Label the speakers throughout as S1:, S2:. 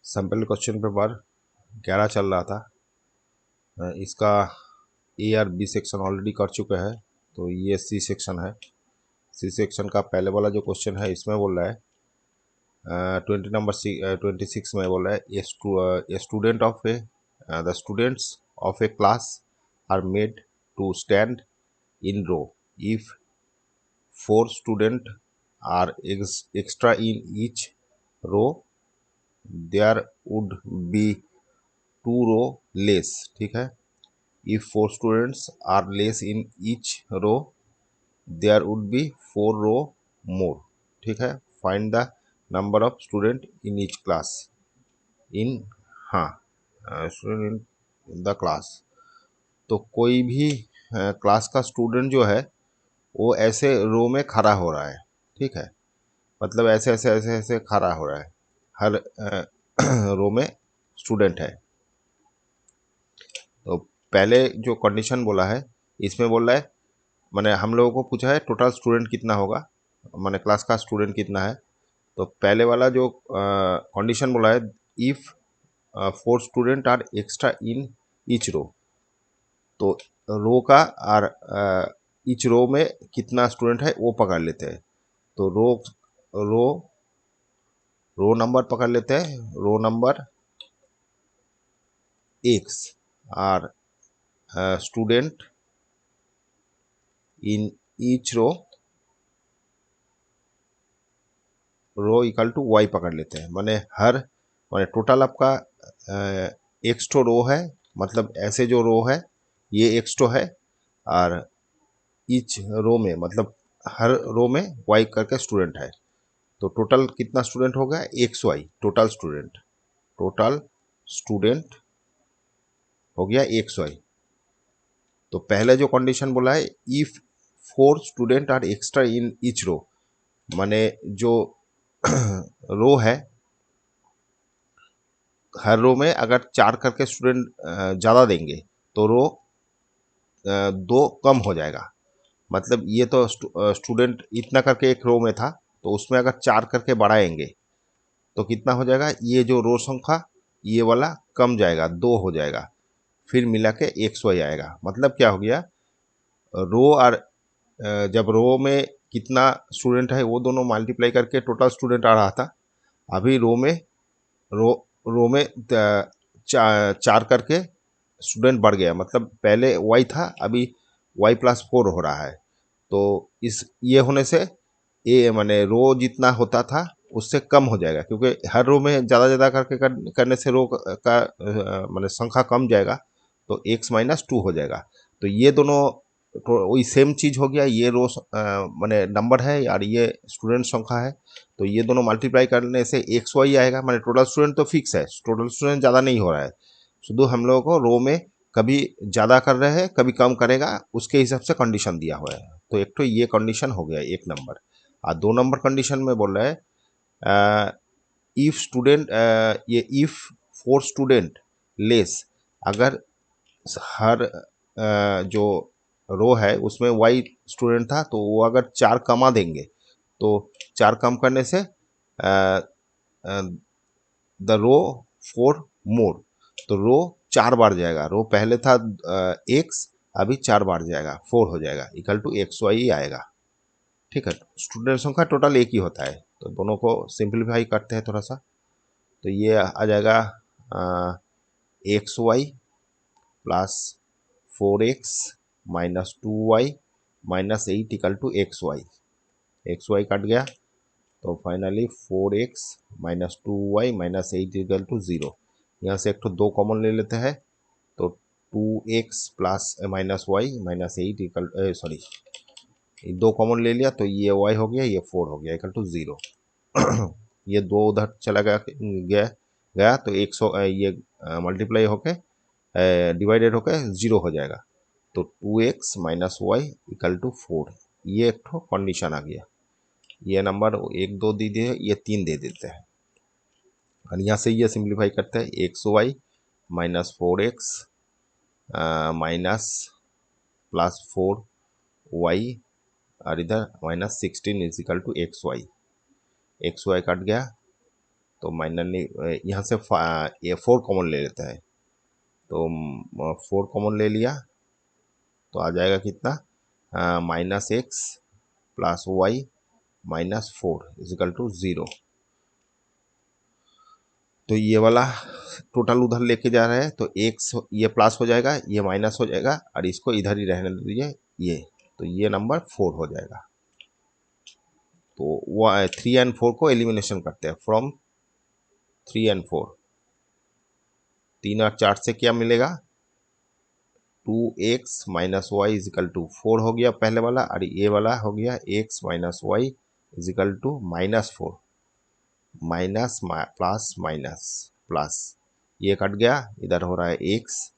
S1: Sample question paper 11 चल रहा था। इसका ए और बी सेक्शन ऑलरेडी कर चुके हैं, तो ये सी सेक्शन है। सी सेक्शन का पहले वाला जो क्वेश्चन है इसमें बोल रहा है 26 में बोल रहा है a student of a the students of a class are made to stand in row if 4 student are extra in each row there would be 2 row less. ठीक है। If 4 students are less in each row, there would be 4 row more। ठीक है। Find the number of student in each class in हाँ student in the class। तो कोई भी class का student जो है वो ऐसे रो में खड़ा हो रहा है। ठीक है। मतलब ऐसे ऐसे ऐसे ऐसे खड़ा हो रहा है, हर रो में स्टूडेंट है। तो पहले जो कंडीशन बोला है इसमें बोल रहा है, मैंने हम लोगों को पूछा है टोटल स्टूडेंट कितना होगा, मैंने क्लास का स्टूडेंट कितना है। तो पहले वाला जो कंडीशन बोला है if 4 student are extra in each row, तो रो का और ईच रो में कितना स्टूडेंट है वो पकड़ लेते हैं। तो रो रो रो नंबर पकड़ लेते हैं, रो नंबर एक्स और student in each row equal to y पकड़ लेते हैं। माने टोटल आपका एक्स टो रो है, मतलब ऐसे जो रो है ये एक्स टो है, और ईच रो में मतलब हर रो में वाई करके स्टूडेंट है। तो टोटल कितना स्टूडेंट हो गया एक्स वाई, टोटल स्टूडेंट हो गया एक्स वाई। तो पहले जो कंडीशन बोला है if 4 student are extra in each row, माने जो रो है हर रो में अगर 4 करके स्टूडेंट ज़्यादा देंगे तो रो 2 कम हो जाएगा। मतलब ये तो स्टूडेंट इतना करके एक रो में था, तो उसमें अगर 4 करके बढ़ाएंगे तो कितना हो जाएगा, ये जो रो संख्या ये वाला कम जाएगा, 2 हो जाएगा, फिर मिला के एक्स वाई आएगा। मतलब क्या हो गया, रो और जब रो में कितना स्टूडेंट है वो दोनों मल्टीप्लाई करके टोटल स्टूडेंट आ रहा था। अभी रो रो में 4 करके स्टूडेंट बढ़ गया, मतलब पहले वाई था अभी y+4 हो रहा है। तो इस ये होने से ए माने रो जितना होता था उससे कम हो जाएगा, क्योंकि हर रो में ज़्यादा ज़्यादा करके करने से रो का माने संख्या कम जाएगा, तो x-2 हो जाएगा। तो ये दोनों तो वही सेम चीज़ हो गया, ये रो माने नंबर है और ये स्टूडेंट संख्या है, तो ये दोनों मल्टीप्लाई करने से एक्स वाई आएगा। माने टोटल स्टूडेंट तो फिक्स है, टोटल स्टूडेंट ज़्यादा नहीं हो रहा है, शुद्ध हम लोगों को रो में कभी ज़्यादा कर रहे हैं कभी कम करेगा उसके हिसाब से कंडीशन दिया हुआ है। तो एक तो ये कंडीशन हो गया एक नंबर। और 2 नंबर कंडीशन में बोल रहा है इफ स्टूडेंट ये इफ 4 स्टूडेंट लेस, अगर हर जो रो है उसमें वाई स्टूडेंट था तो वो अगर 4 कमा देंगे तो 4 कम करने से द रो 4 मोर, तो रो 4 बार जाएगा। रो पहले था एक्स, अभी 4 बार जाएगा, 4 हो जाएगा, इक्वल टू एक्स वाई आएगा। ठीक है। स्टूडेंट संख्या टोटल एक ही होता है, तो दोनों को सिंप्लीफाई करते हैं थोड़ा सा, तो ये आ जाएगा x y plus 4x minus 2y minus 8 equal to x y cut गया, तो finally 4x minus 2y minus 8 equal to 0। यहाँ से एक तो 2 कॉमन ले लेते हैं, तो 2x plus minus y minus 8 equal sorry 2 common ले लिया, तो ये y हो गया, ये 4 हो गया इक्वल टू 0। ये 2 उधर चला गया तो 100 ये मल्टीप्लाई होके डिवाइडेड होकर 0 हो जाएगा, तो 2x minus y equal to 4। ये एक तो कंडीशन आ गया। ये नंबर 1 2 दे दिए, ये 3 दे देते हैं, और यहाँ से ये सिंप्लीफाई करते हैं x y minus 4x minus plus 4y और इधर minus 16 is equal to x y cut गया, तो माइनर यहाँ से ये 4 कॉमन ले लेते हैं, तो 4 कॉमन ले लिया तो आ जाएगा कितना, -x plus y -4 equal to 0। तो ये वाला टोटल उधर लेके जा रहे हैं, तो x ये प्लस हो जाएगा, ये माइनस हो जाएगा, और इसको इधर ही रहने दीजिए ये, तो ये नंबर 4 हो जाएगा। तो वो 3 और 4 को एलिमिनेशन करते हैं फ्रॉम 3 और 4। 3 और 4 से क्या मिलेगा, 2x minus y equal to 4 हो गया पहले वाला, और ये वाला हो गया x minus y equal to -4, minus plus minus plus, ये कट गया, इधर हो रहा है x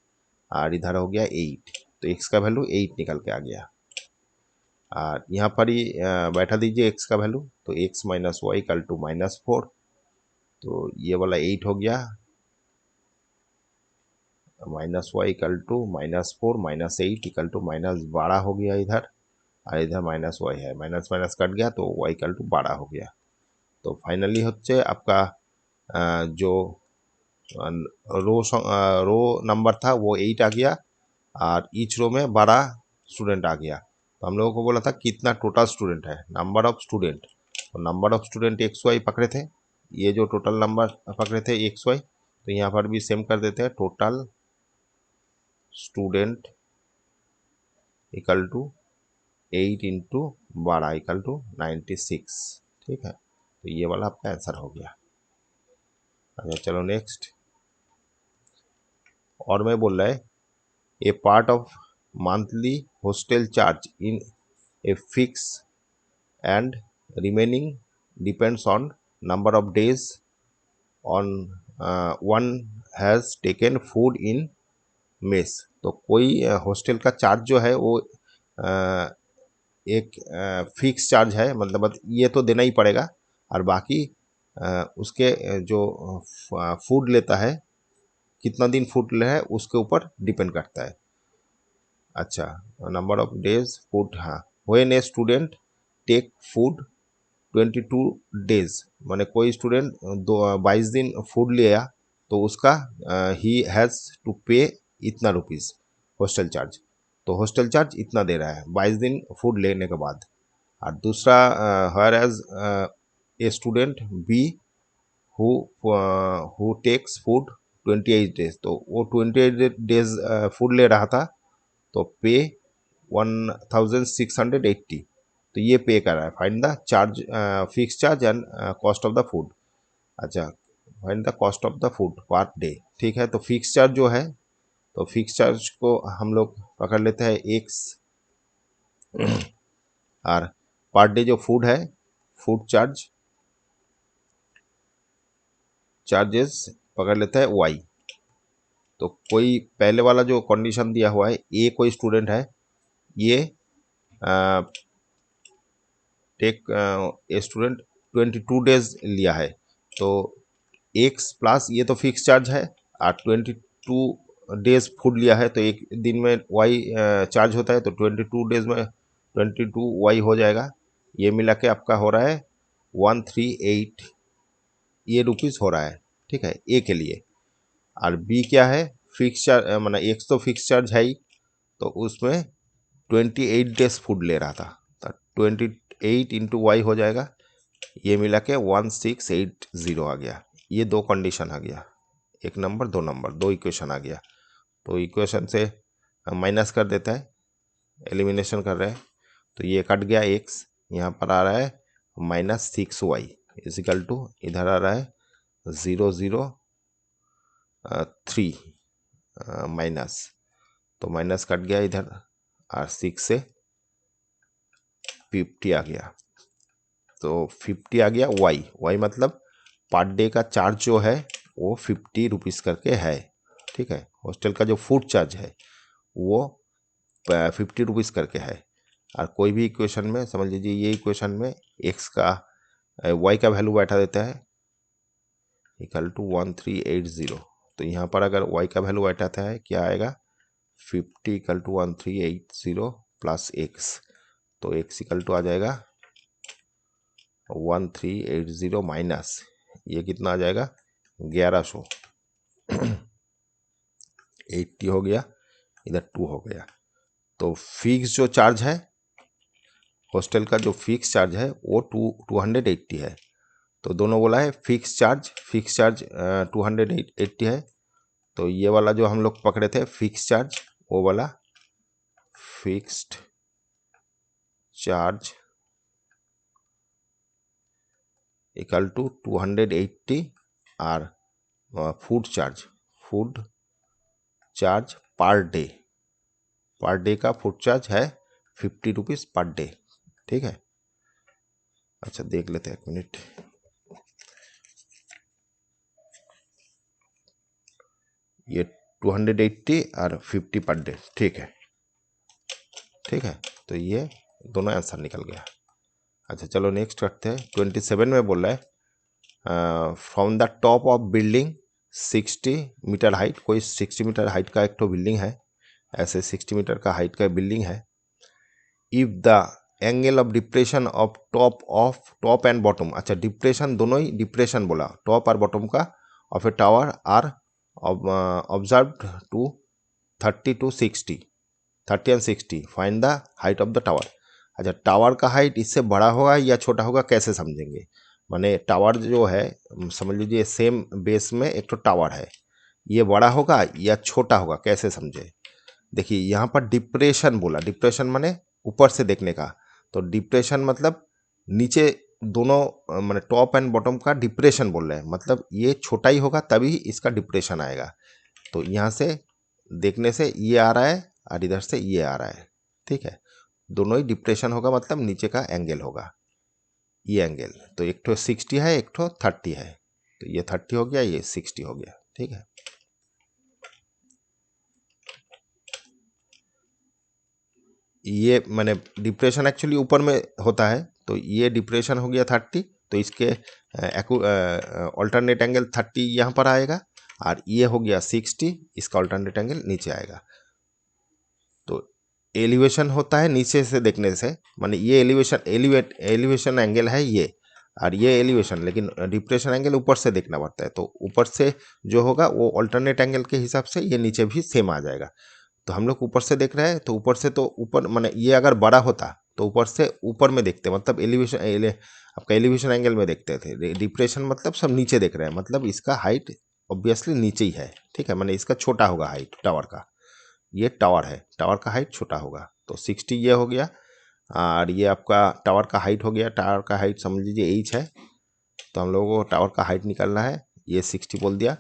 S1: और इधर हो गया 8, तो x का वैल्यू 8 निकल के आ गया। और यहाँ पर ही बैठा दीजिए x का वैल्यू, तो x minus y equal to -4, तो ये वाला 8 हो गया, -y equal to -4 -8 equal to -12 हो गया इधर, और इधर -y है, माइनस माइनस कट गया तो y इक्वल टू 12 हो गया। तो फाइनली হচ্ছে आपका जो रो नंबर था वो 8 आ गया, और ईच रो में 12 स्टूडेंट आ गया। तो हम लोगों को बोला था कितना टोटल स्टूडेंट है, नंबर ऑफ स्टूडेंट, तो नंबर ऑफ स्टूडेंट XY पकड़े थे, ये जो टोटल नंबर पकड़े थे XY, तो यहाँ पर भी सेम कर देते हैं, total student equal to 8 into 12 equal to 96। ठीक है, तो ये वाला आपका आंसर हो गया। अच्छा चलो नेक्स्ट। और मैं बोल रहा है a part of monthly hostel charge in a fix and remaining depends on number of days on one has taken food in mess. तो कोई हॉस्टल का चार्ज जो है वो एक फिक्स चार्ज है, मतलब ये तो देना ही पड़ेगा, और बाकी उसके जो फूड लेता है, कितना दिन फूड ले है उसके ऊपर डिपेंड करता है। अच्छा, नंबर ऑफ डेज फूड, हाँ, when a student take food 22 days, माने कोई स्टूडेंट 22 दिन फूड लिया तो उसका ही हैज़ टू पे इतना रुपीज़ हॉस्टल चार्ज, तो हॉस्टल चार्ज इतना दे रहा है 22 दिन फूड लेने के बाद। और दूसरा, हर as a student B who takes food 28 days, तो वो 28 डेज फूड ले रहा था, तो पे 1680, तो ये पे कर रहा है। Find the charge, fix charge and cost of the food. अच्छा, find the cost of the food per day. ठीक है, तो फिक्स चार्ज जो है, तो फिक्स चार्ज को हम लोग पकड़ लेते हैं एक्स, और पर डे जो फूड है, फूड चार्जेस पकड़ लेते हैं वाई। तो कोई पहले वाला जो कंडीशन दिया हुआ है, ए कोई स्टूडेंट है, ये टेक ए स्टूडेंट 22 डेज लिया है, तो एक्स प्लस ये तो फिक्स चार्ज है, और 22 डेज फूड लिया है, तो एक दिन में वाई चार्ज होता है, तो 22 डेज में 22 वाई हो जाएगा। ये मिला के आपका हो रहा है 138 ये रुपीज़ हो रहा है। ठीक है, ए के लिए। और बी क्या है, फिक्स चार्ज, मतलब एक्स तो फिक्स चार्ज है ही, तो उसमें 28 डेज फूड ले रहा था, तो 28 इंटू वाई हो जाएगा, ये मिला के 1680 आ गया। ये दो कंडीशन आ गया, एक नंबर दो नंबर, दो इक्वेशन आ गया। तो इक्वेशन से माइनस कर देता है, एलिमिनेशन कर रहे हैं, तो ये कट गया एक्स, यहाँ पर आ रहा है -6y इजिकल टू, इधर आ रहा है 003 माइनस, तो माइनस कट गया इधर, और 6 से 50 आ गया, तो 50 आ गया वाई मतलब पर डे का चार्ज जो है वो 50 रुपीज़ करके है। ठीक है, हॉस्टल का जो फूड चार्ज है वो 50 रुपीज़ करके है। और कोई भी इक्वेशन में समझ लीजिए, ये इक्वेशन में एक्स का वाई का वैल्यू बैठा देता है इक्वल टू 1380, तो यहाँ पर अगर वाई का वैल्यू बैठाता है क्या आएगा, 50 इक्वल टू 1380 प्लस एक्स, तो एक्स इक्वल टू आ जाएगा 1380 माइनस, ये कितना आ जाएगा 1100। 80 हो गया, इधर 2 हो गया। तो फिक्स जो चार्ज है हॉस्टल का, जो फिक्स चार्ज है वो 280 है। तो दोनों बोला है फिक्स चार्ज 280 है। तो ये वाला जो हम लोग पकड़े थे फिक्स चार्ज, वो वाला फिक्स्ड चार्ज इक्वल टू 280 और फूड चार्ज पर डे का फूड चार्ज है 50 रुपीज़ पर डे। ठीक है, अच्छा देख लेते हैं, एक मिनट। ये 280 और 50 पर डे, ठीक है। तो ये दोनों आंसर निकल गया। अच्छा चलो नेक्स्ट करते हैं। 27 में बोल रहा है from the top of building 60 metre height, कोई 60 मीटर हाइट का एक तो बिल्डिंग है, ऐसे 60 मीटर का हाइट का बिल्डिंग है। If the angle of depression of top and bottom, अच्छा डिप्रेशन, दोनों ही डिप्रेशन बोला, टॉप और बॉटम का of a tower are observe to 30 to 60, 30 and 60, find the height of the tower. अच्छा टावर का हाइट इससे बड़ा होगा या छोटा होगा कैसे समझेंगे? माने टावर जो है, समझ लीजिए सेम बेस में एक तो टावर है, ये बड़ा होगा या छोटा होगा, कैसे समझे? देखिए यहाँ पर डिप्रेशन बोला, डिप्रेशन माने ऊपर से देखने का, तो डिप्रेशन मतलब नीचे दोनों माने टॉप एंड बॉटम का डिप्रेशन बोल रहे हैं, मतलब ये छोटा ही होगा तभी इसका डिप्रेशन आएगा। तो यहाँ से देखने से ये आ रहा है और इधर से ये आ रहा है, ठीक है, दोनों ही डिप्रेशन होगा, मतलब नीचे का एंगल होगा ये एंगल। तो एक तो 60 है, एक तो 30 है, तो ये 30 हो गया, ये 60 हो गया, ठीक है। ये मैंने डिप्रेशन एक्चुअली ऊपर में होता है, तो ये डिप्रेशन हो गया 30, तो इसके अल्टरनेट एंगल 30 यहाँ पर आएगा, और ये हो गया 60, इसका अल्टरनेट एंगल नीचे आएगा। तो एलिवेशन होता है नीचे से देखने से, माने ये एलिवेशन एंगल है ये, और ये एलिवेशन, लेकिन डिप्रेशन एंगल ऊपर से देखना पड़ता है, तो ऊपर से जो होगा वो अल्टरनेट एंगल के हिसाब से ये नीचे भी सेम आ जाएगा। तो हम लोग ऊपर से देख रहे हैं, तो ऊपर से तो ऊपर माने ये अगर बड़ा होता तो ऊपर से ऊपर में देखते, मतलब आपका एलिवेशन एंगल में देखते थे। डिप्रेशन मतलब सब नीचे देख रहे हैं, मतलब इसका हाइट ऑब्वियसली नीचे ही है, ठीक है, माने इसका छोटा होगा हाइट टावर का, ये टावर है, टावर का हाइट छोटा होगा। तो 60 ये हो गया, और ये आपका टावर का हाइट हो गया। टावर का हाइट समझ लीजिए h है, तो हम लोगों को टावर का हाइट निकालना है, ये 60 बोल दिया।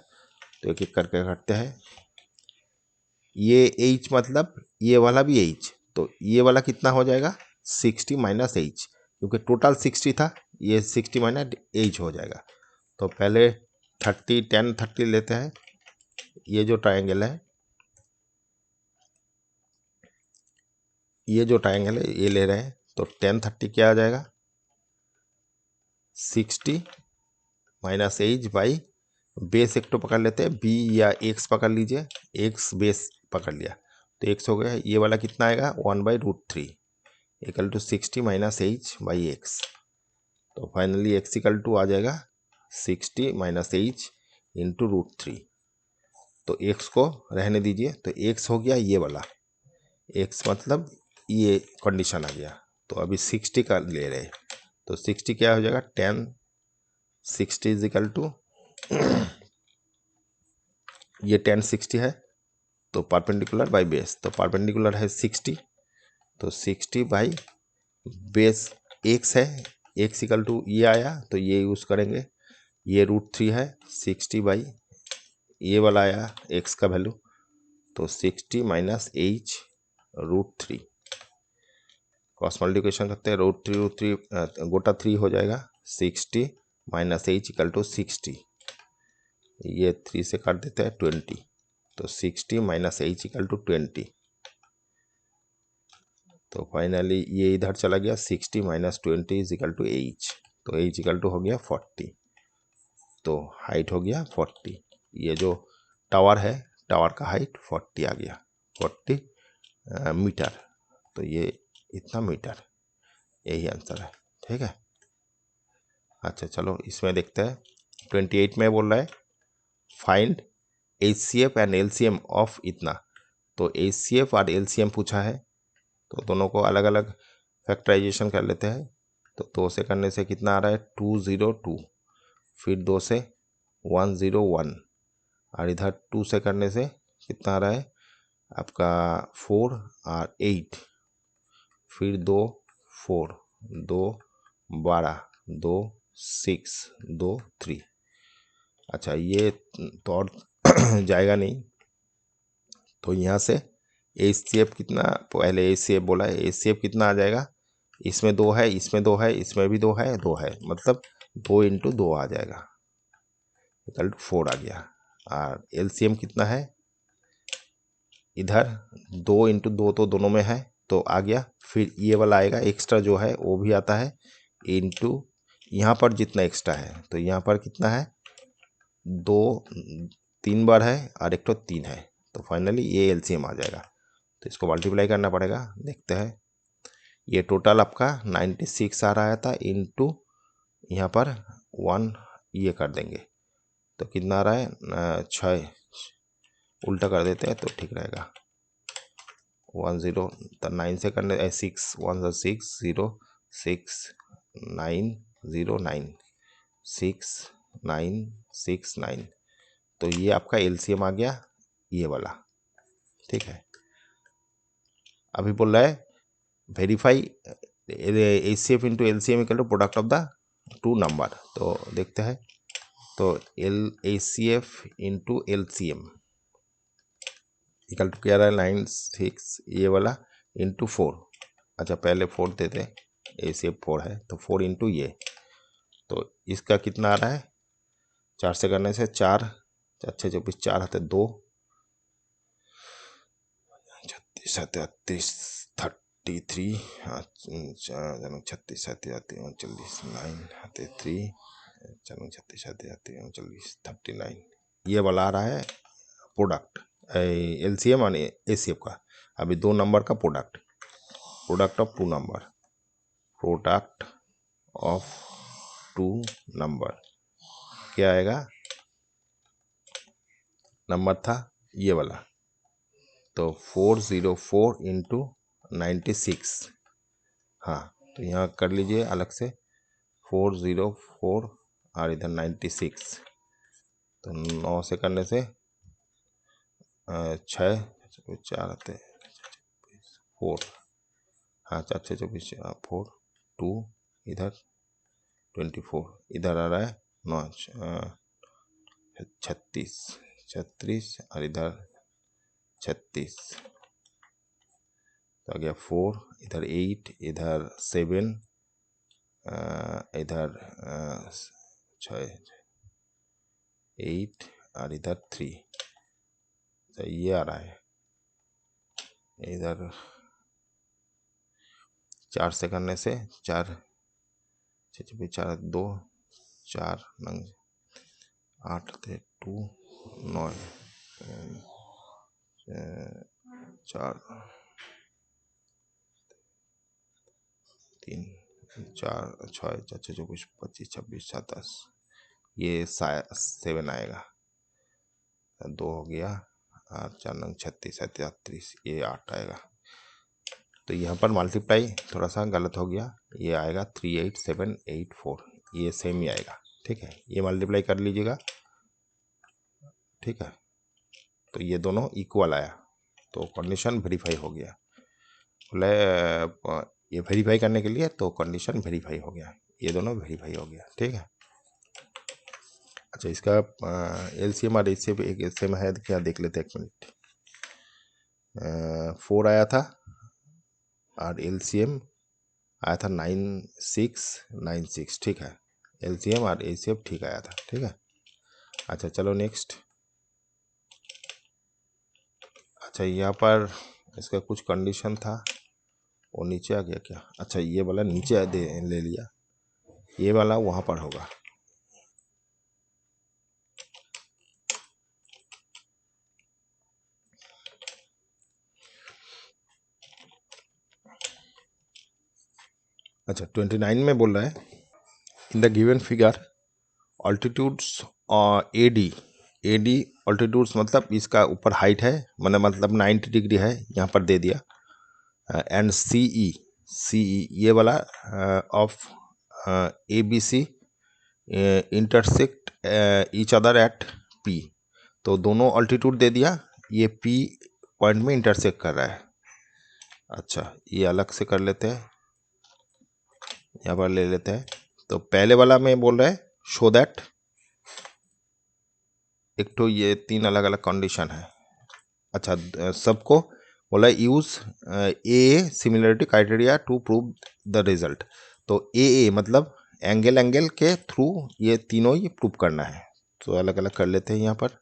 S1: तो एक एक करके करते हैं। ये h मतलब ये वाला भी h, तो ये वाला कितना हो जाएगा 60 माइनस h, क्योंकि टोटल 60 था, ये 60 माइनस h हो जाएगा। तो पहले 10 30 लेते हैं, ये जो ट्रायंगल है, ये जो ट्रायंगल है ये ले रहे हैं, तो 10 30 क्या आ जाएगा 60 माइनस h बाई बेस एक तो पकड़ लेते हैं, b या x पकड़ लीजिए, x बेस पकड़ लिया, तो x हो गया। ये वाला कितना आएगा 1/√3 equal to 60 minus h by x. तो फाइनली x इक्वल टू आ जाएगा 60 माइनस h इंटू √3। तो x को रहने दीजिए, तो x हो गया ये वाला, x मतलब ये कंडीशन आ गया। तो अभी 60 का ले रहे, तो 60 क्या हो जाएगा 10 60 इज इक्वल टू ये 10 60 है, तो परपेंडिकुलर बाई बेस, तो परपेंडिकुलर है 60, तो 60 बाई बेस x है, x इक्वल टू ये आया, तो ये यूज़ करेंगे, ये √3 है, 60 बाई ये वाला आया x का वैल्यू, तो 60 माइनस h √3, क्रॉस मल्टीप्लिकेशन करते हैं, √3 गोटा 3 हो जाएगा, 60 माइनस h इक्वल टू 60, ये 3 से काट देते हैं 20, तो 60 माइनस h इक्वल टू 20। तो फाइनली ये इधर चला गया, 60 minus 20 is equal to h, तो h इक्वल टू हो गया 40, तो हाइट हो गया 40। ये जो टावर है, टावर का हाइट 40 आ गया, 40 मीटर, तो ये इतना मीटर, यही आंसर है, ठीक है। अच्छा चलो इसमें देखते हैं 28 में बोल रहा है find HCF and LCM of इतना। तो HCF और LCM पूछा है, तो दोनों को अलग अलग फैक्टराइजेशन कर लेते हैं। तो 2 से करने से कितना आ रहा है 202, फिर 2 से 101, और इधर 2 से करने से कितना आ रहा है आपका 4 और 8, फिर 2 4, 2 12, 2 6, 2 3। अच्छा ये तो और जाएगा नहीं, तो यहाँ से HCF कितना, पहले HCF बोला है, HCF कितना आ जाएगा, इसमें 2 है, इसमें 2 है, इसमें भी 2 है, 2 है, मतलब 2 × 2 आ जाएगा, इक्वल टू 4 आ गया। और LCM कितना है, इधर 2 × 2 तो दोनों में है तो आ गया, फिर ये वाला आएगा एक्स्ट्रा जो है वो भी आता है, इंटू यहाँ पर जितना एक्स्ट्रा है, तो यहाँ पर कितना है 2 3 बार है और एक तो 3 है, तो फाइनली ये LCM आ जाएगा। तो इसको मल्टीप्लाई करना पड़ेगा, देखते हैं। ये टोटल आपका 96 आ रहा था, इंटू यहाँ पर 1 ये कर देंगे तो कितना आ रहा है 6, उल्टा कर देते हैं तो ठीक रहेगा। 10 तो 9 से करने 6 1 6 0 6 9 0 9 6 9 6 9, तो ये आपका LCM आ गया ये वाला, ठीक है। अभी बोल रहा है verify HCF into LCM equal to product of the two number, तो देखते हैं। तो HCF into LCM equal to क्या रहा है 96 ये वाला इंटू 4। अच्छा पहले 4 देते, HCF 4 है तो 4 इंटू ये, तो इसका कितना आ रहा है 4 से करने से 4 अच्छे 24 4 आते 2 36 38 33 36 39 आते 3 36 39 39, ये वाला आ रहा है प्रोडक्ट LCM और HCF का। अभी 2 नंबर का product of 2 number, product of 2 number क्या आएगा, नंबर था ये वाला, तो 404 इंटू 96, हाँ तो यहाँ कर लीजिए अलग से 404 और इधर 96, तो 9 से करने से 6 4 आते 4, हाँ 4 6 24 4 2, इधर 24, इधर आ रहा है 9 36 36 और इधर 36, तो आ गया 4, इधर 8, इधर 7, इधर 6 8 और इधर 3, तो ये आ रहा है। इधर 4 से करने से 4 4 2 4 8 थे 2 9 4 3 4 6 4 24 25 26 27, ये 7 आएगा, 2 हो गया, 8 4 9 36 37, ये 8 आएगा। तो यहाँ पर मल्टीप्लाई थोड़ा सा गलत हो गया, ये आएगा 38784, ये सेम ही आएगा, ठीक है। ये मल्टीप्लाई कर लीजिएगा, ठीक है। तो ये दोनों इक्वल आया, तो कंडीशन वेरीफाई हो गया। बोले ये वेरीफाई करने के लिए तो कंडीशन वेरीफाई हो गया, ये दोनों वेरीफाई हो गया, ठीक है। अच्छा इसका LCM और HCF एक सेम है क्या देख लेते हैं, 1 मिनट। 4 आया था और LCM आया था 9696, ठीक है। LCM और HCF ठीक आया था, ठीक है। अच्छा चलो नेक्स्ट। अच्छा यहाँ पर इसका कुछ कंडीशन था, वो नीचे आ गया क्या, अच्छा ये वाला नीचे ले लिया, ये वाला वहाँ पर होगा। अच्छा 29 में बोल रहा है in the given figure altitudes A D altitudes मतलब इसका ऊपर हाइट है, मतलब 90 डिग्री है, यहाँ पर दे दिया। एंड सी ई ये वाला of A B C intersect each other at P. तो दोनों ऑल्टीट्यूड दे दिया, ये पी पॉइंट में इंटरसेक्ट कर रहा है। अच्छा, ये अलग से कर लेते हैं, यहाँ पर ले लेते हैं। तो पहले वाला में बोल रहा है शो दैट, एक तो ये 3 अलग अलग कंडीशन है। अच्छा, सबको बोला use a similarity criteria to prove the result. तो ए मतलब एंगल के थ्रू ये तीनों ही प्रूव करना है। तो अलग अलग कर लेते हैं यहाँ पर।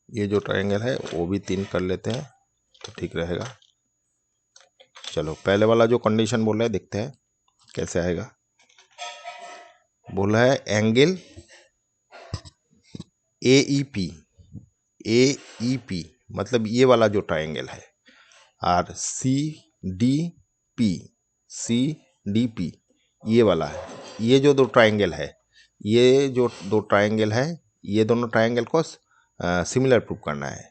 S1: ये जो ट्रायंगल है वो भी 3 कर लेते हैं तो ठीक रहेगा। चलो, पहले वाला जो कंडीशन बोल रहा है देखते हैं कैसे आएगा। बोल रहा है एंगल ए पी मतलब ये वाला जो ट्रायंगल है, और सी डी पी ये वाला है। ये जो दो ट्रायंगल है, ये दोनों ट्रायंगल को सिमिलर प्रूव करना है।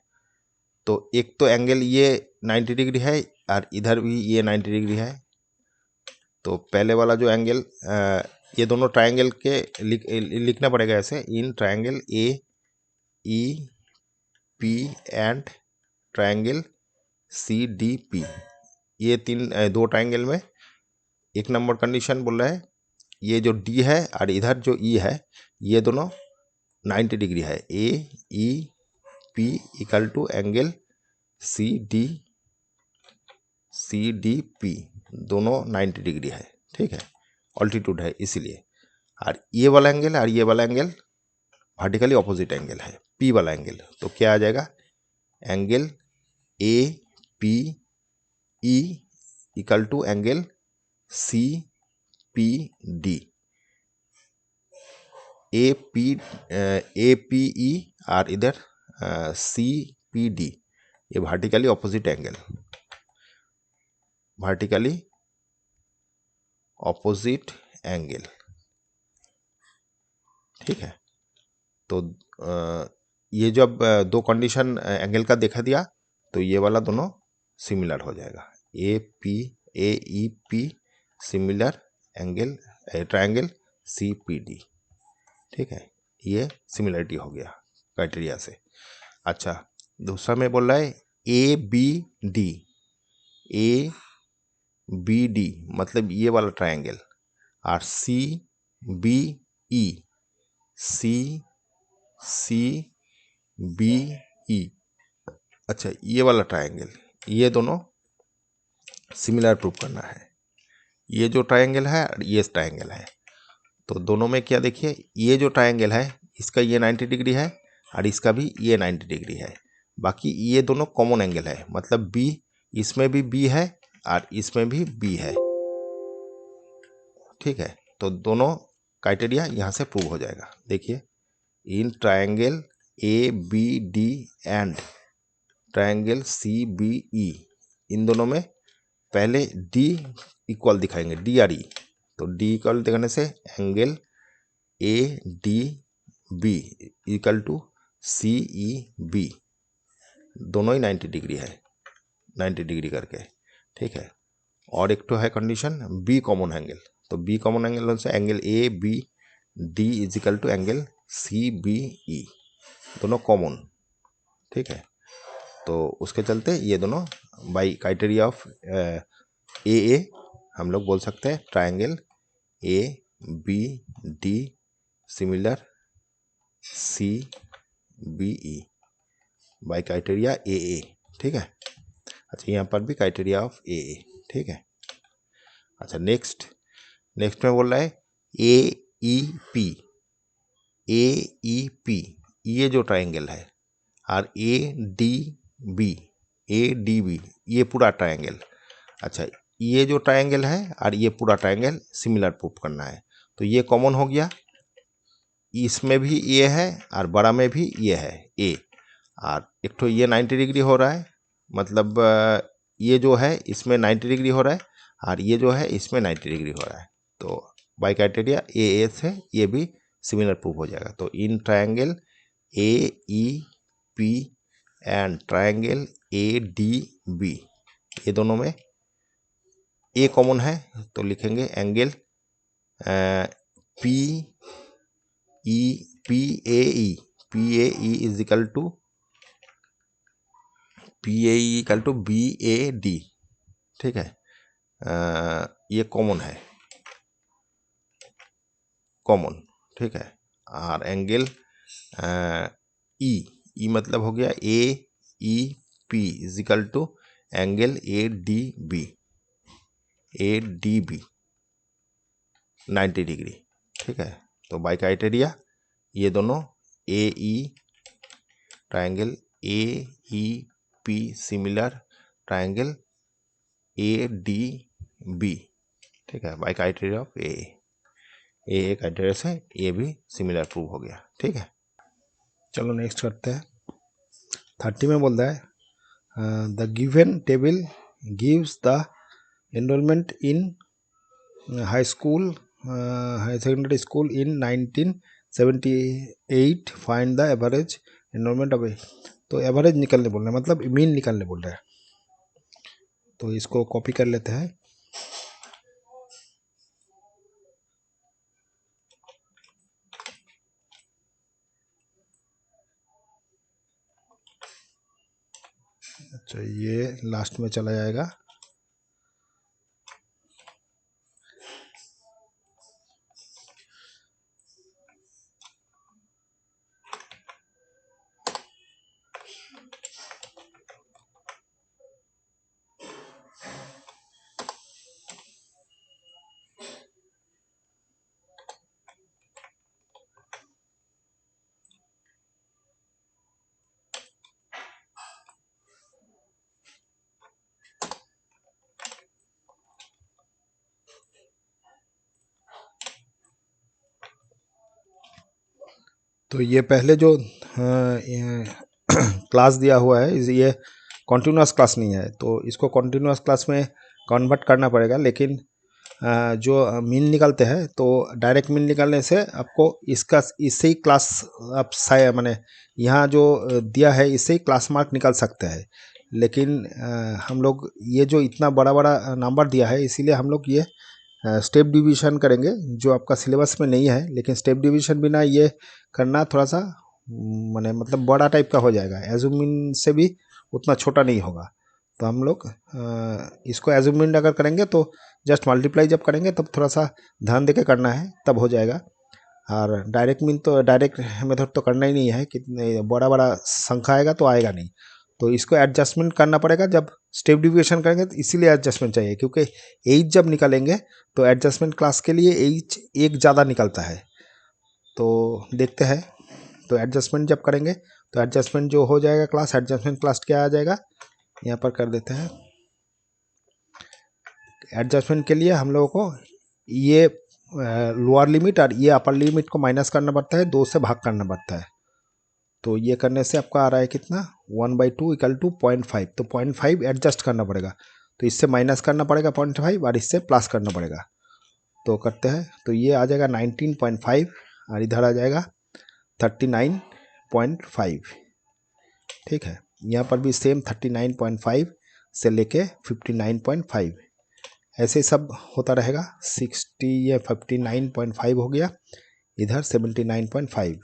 S1: तो एक तो एंगल ये 90 डिग्री है और इधर भी ये 90 डिग्री है। तो पहले वाला जो एंगल, ये दोनों ट्रायंगल के लिखना पड़ेगा ऐसे, in triangle A E P and triangle C D P. ये दो ट्रायंगल में 1 नंबर कंडीशन बोल रहा है, ये जो डी है और इधर जो ई है, ये दोनों 90 डिग्री है। A E P equal to angle C D P, दोनों 90 डिग्री है। ठीक है, ऑल्टीट्यूड है इसीलिए। और ये वाला एंगल और ये वाला एंगल वर्टिकली ऑपोजिट एंगल है, पी वाला एंगल। तो क्या आ जाएगा, angle A P E equal to angle C P D. A P E और इधर सी पी डी, ये vertically opposite angle, vertically opposite angle. ठीक है, तो ये जब दो कंडीशन एंगल का देखा दिया तो ये वाला दोनों सिमिलर हो जाएगा। A E P similar angle triangle C P D. ठीक है, ये सिमिलरिटी हो गया क्राइटेरिया से। अच्छा, दूसरा में बोल रहा है ए बी डी मतलब ये वाला ट्रायंगल, और सी बी ई। अच्छा, ये वाला ट्रायंगल, ये दोनों सिमिलर प्रूव करना है। ये जो ट्रायंगल है और ये ट्रायंगल है, तो दोनों में क्या देखिए, ये जो ट्रायंगल है इसका ये 90 डिग्री है और इसका भी ये 90 डिग्री है। बाकी ये दोनों कॉमन एंगल है, मतलब बी, इसमें भी बी है और इसमें भी बी है। ठीक है, तो दोनों क्राइटेरिया यहाँ से प्रूव हो जाएगा। देखिए, in triangle A B D and triangle C B E, इन दोनों में पहले डी इक्वल दिखाएंगे, डी आर ई। तो डी इक्वल दिखाने से angle A D B equal to C E B, दोनों ही 90 डिग्री है, 90 डिग्री करके। ठीक है, और एक तो है कंडीशन बी कॉमन एंगल। तो बी कॉमन एंगल से angle A B D is equal to angle C B E, दोनों कॉमन। ठीक है, तो उसके चलते ये दोनों बाई क्राइटेरिया ऑफ ए हम लोग बोल सकते हैं triangle A B D similar C B E by criteria A. ठीक है, अच्छा, यहाँ पर भी क्राइटेरिया ऑफ ए। ठीक है, अच्छा, नेक्स्ट में बोल रहा है ए ई पी, ये जो ट्रायंगल है, और ए डी बी ये पूरा ट्रायंगल। अच्छा, ये जो ट्रायंगल है और ये पूरा ट्रायंगल सिमिलर प्रूफ करना है। तो ये कॉमन हो गया, इसमें भी ये है और बड़ा में भी ये है ए, और एक तो ये 90 डिग्री हो रहा है मतलब ये जो है इसमें 90 डिग्री हो रहा है और ये जो है इसमें 90 डिग्री हो रहा है। तो बाई क्राइटेरिया ए ए से ये भी सिमिलर प्रूव हो जाएगा। तो in triangle A E P and triangle A D B, ये दोनों में ए कॉमन है, तो लिखेंगे angle P E P A E is equal to B A D. ठीक है, ये कॉमन है, कॉमन। ठीक है, और एंगल ई मतलब हो गया A E P is equal to angle A D B 90 degree. ठीक है, तो बाई क्राइटेरिया ये दोनों A E triangle A E P similar triangle A D B. ठीक है, by criteria of A criteria से ये भी सिमिलर प्रूव हो गया। ठीक है, चलो नेक्स्ट करते हैं। 30 में बोल रहा है the given table gives the enrolment in high school high secondary school in 1978, find the average enrolment away. तो एवरेज निकलने बोल रहे हैं, मतलब मीन निकलने बोल रहे हैं। तो इसको कॉपी कर लेते हैं। अच्छा, ये लास्ट में चला जाएगा। तो ये पहले जो क्लास दिया हुआ है ये कॉन्टिन्यूस क्लास नहीं है, तो इसको कॉन्टिन्यूस क्लास में कन्वर्ट करना पड़ेगा। लेकिन जो मीन निकालते हैं तो डायरेक्ट मीन निकालने से आपको इसका इससे ही क्लास आप माने यहाँ जो दिया है इससे ही क्लास मार्क निकाल सकते हैं। लेकिन हम लोग ये जो इतना बड़ा बड़ा नंबर दिया है इसीलिए हम लोग ये स्टेप डिवीजन करेंगे, जो आपका सिलेबस में नहीं है। लेकिन स्टेप डिवीजन बिना ये करना थोड़ा सा माने मतलब बड़ा टाइप का हो जाएगा, एजुमिन से भी उतना छोटा नहीं होगा। तो हम लोग इसको एजुमिन अगर करेंगे तो जस्ट मल्टीप्लाई जब करेंगे तब थोड़ा सा ध्यान देके करना है, तब हो जाएगा। और डायरेक्ट मीन तो डायरेक्ट मेथड तो करना ही नहीं है, कितने बड़ा बड़ा संख्या आएगा तो आएगा नहीं। तो इसको एडजस्टमेंट करना पड़ेगा जब स्टेप डिविएशन करेंगे, तो इसीलिए एडजस्टमेंट चाहिए, क्योंकि एज जब निकालेंगे तो एडजस्टमेंट क्लास के लिए एज एक ज़्यादा निकलता है। तो देखते हैं, तो एडजस्टमेंट जब करेंगे तो एडजस्टमेंट जो हो जाएगा क्लास, एडजस्टमेंट क्लास क्या आ जाएगा यहाँ पर कर देते हैं। एडजस्टमेंट के लिए हम लोगों को ये लोअर लिमिट और ये अपर लिमिट को माइनस करना पड़ता है, 2 से भाग करना पड़ता है। तो ये करने से आपका आ रहा है कितना 1/2 इक्वल टू 0.5। तो 0.5 एडजस्ट करना पड़ेगा, तो इससे माइनस करना पड़ेगा 0.5 और इससे प्लस करना पड़ेगा। तो करते हैं, तो ये आ जाएगा 19.5 और इधर आ जाएगा 39.5। ठीक है, यहाँ पर भी सेम 39.5 से लेके 59.5 ऐसे सब होता रहेगा। 60 या 59.5 हो गया, इधर 79.5,